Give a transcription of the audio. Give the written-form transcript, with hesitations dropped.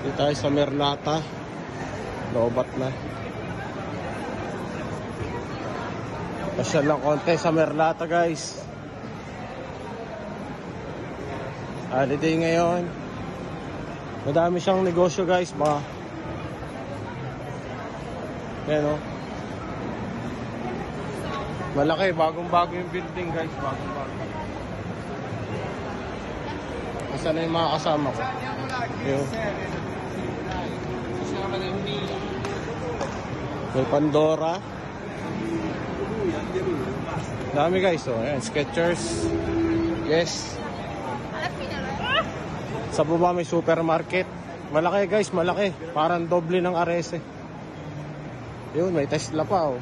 Dito tayo sa Merlata. Lobat na. Pasyal lang konti sa Merlata, guys. Holiday ngayon. Madami siyang negosyo, guys. Ba? Yan, o. Malaki. Bagong-bago yung building, guys. Bagong-bago. Asan na yung mga kasama ko? Yung may Pandora. Dami, guys. Oh, ayan, Skechers. Yes. Sa baba may supermarket. Malaki, guys, malaki. Parang doble ng Arese. Yun, may Tesla pa, oh.